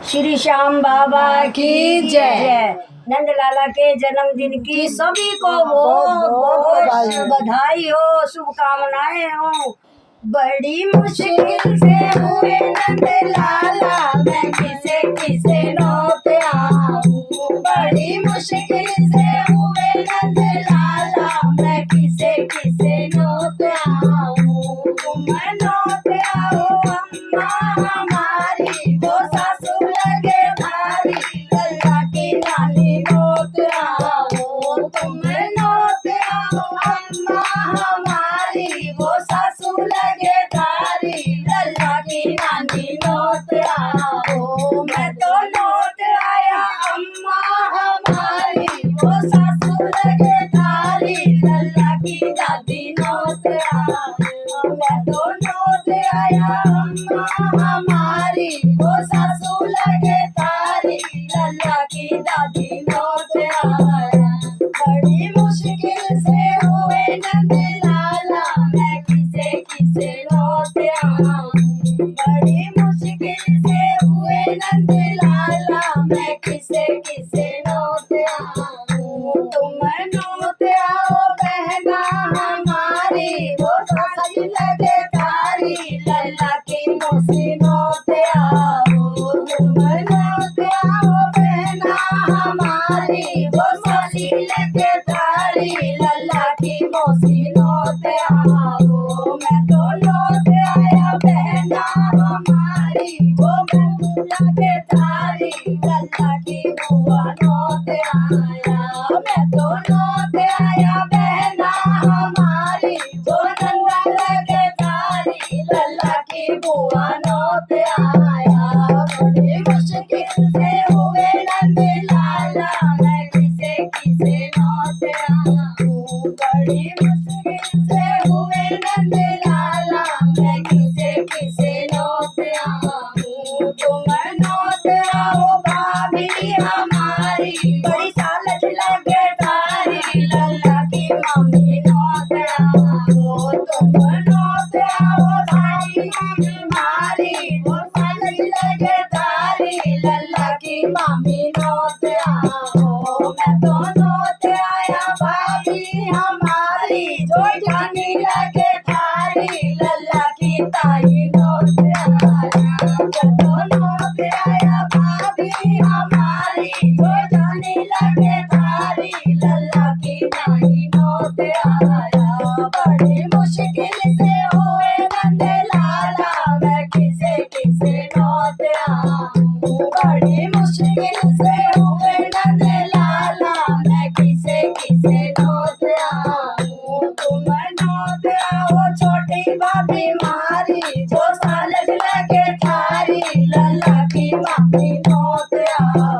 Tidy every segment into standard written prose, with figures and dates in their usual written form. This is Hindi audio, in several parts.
श्री श्याम बाबा की जय। नंद लाला के जन्मदिन की सभी को बहुत बहुत बधाई हो, शुभकामनाएं हो। बड़ी मुश्किल से हुए नंद लाला, मैं किसे किसे नौत आऊं। बड़ी मुश्किल से हुए नंद लाला, मैं किसे किसे नौत आऊं। तुम नौत आओ अम्मा हमारी, वो सासू लगे भारी, लल्ला की नानी नौत आओ। तुम नौत आओ अम्मा हमारी, वो सासू लगे भारी, लल्ला की नानी नौत आओ। मैं तो नौत आया अम्मा हमारी, वो सासू लगे भारी, लल्ला की दादी नौत आओ। मैं तो नौत आया अम्मा हमारी, वो सासू लगे भारी, लल्ला की दादी नौत आया। बड़ी मुश्किल से हुए नंद लाला, मैं किसे किसे नौत आऊं। बड़ी मुश्किल से हुए नंद लाला, मैं किसे किसे नौत आऊं। तुम नौत आओ बहना हमारी, वो सास लगे भारी, लल्ला की मौसी नौत आओ। तुम नौत आओ बहना हमारी, वो सासी लगे भारी, लल्ला की मौसी नौत आओ। मैं तो नौत आया बहना हमारी, वो लगे भारी, लल्ला की बुआ नौत आया। मैं तो नौत आया बहना हमारी, वो नंदा लगे भारी, लल्ला की बुआ नौत आया। बड़ी मुश्किल से हुए नंद लाला, मैं किसे किसे नौत आऊं। बड़ी मुश्किल से हुए नंद लाला, मैं किसे किसे नौत आऊं। तुम नौत आओ भाभी हमारी, बड़ी सालत लगे भारी, लल्ला की मम्मी नौत आओ। तुम नौत आओ भाई हमारी, वो सालत लगे भारी, लल्ला की मम्मी नौत आओ। मैं तो नौत आया भाभी हमारी, जो जानी लगे भारी, लल्ला की ताई नौत आया। मैं तो नौत आया भाभी हमारी, जो जानी लगे भारी, लल्ला की ताई नौत आया। बड़ी मुश्किल से हुए नंद लाला, मैं किसे किसे नौत आऊं। बड़ी मुश्किल से हुए नंद लाला, मैं किसे किसे नौत आऊं। तुम नौत आओ छोटी भाभी मारी, जो सालत लगे थारी, लल्ला की मम्मी नौत आओ।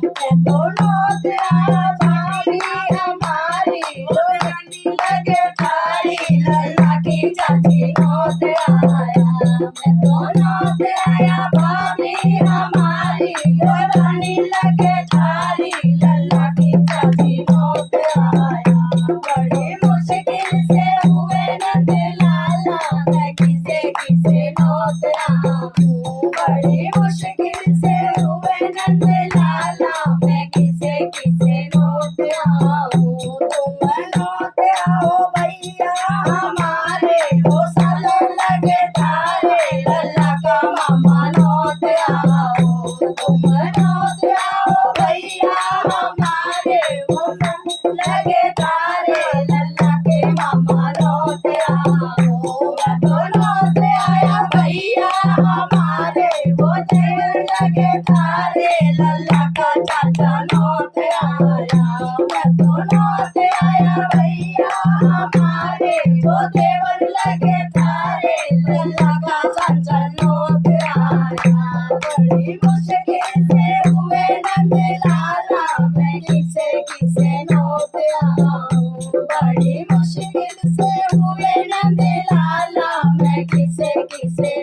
मैं तो नौत आया भाभी हमारी, वो जानी लगे थारी, लल्ला की चाची नौत आया। मैं तो नौत आया भाभी हमारी, वो रानी लगे थारी, लल्ला की चाची नौत आया। बड़ी मुश्किल से हुए नंद लाला, मैं किसे किसे नौत आऊं। बड़ी मुश्किल से हुए नंद लाला, मैं किसे किसे नौत आऊं। तुम नौत आओ भैया हमारे, वो सालों लगे थारे, लल्ला का मामा नौत आओ। तुम नौत आओ भैया हमारे, वो सालों लगे थारे, लल्ला के मामा नौत आओ। मैं तो नौत आया भैया हमारे, वो जेवर लगे थारे, लल्ला का चाचा नौत आया। मैं तो नौत आया भैया हमारे, वो जेवर लगे थारे, लल्ला का चाचा नौत आया। बड़ी मुश्किल से हुए नंद लाला, मैं किसे किसे नौत आऊं। बड़ी मुश्किल से हुए नंद लाला, मैं किसे किसे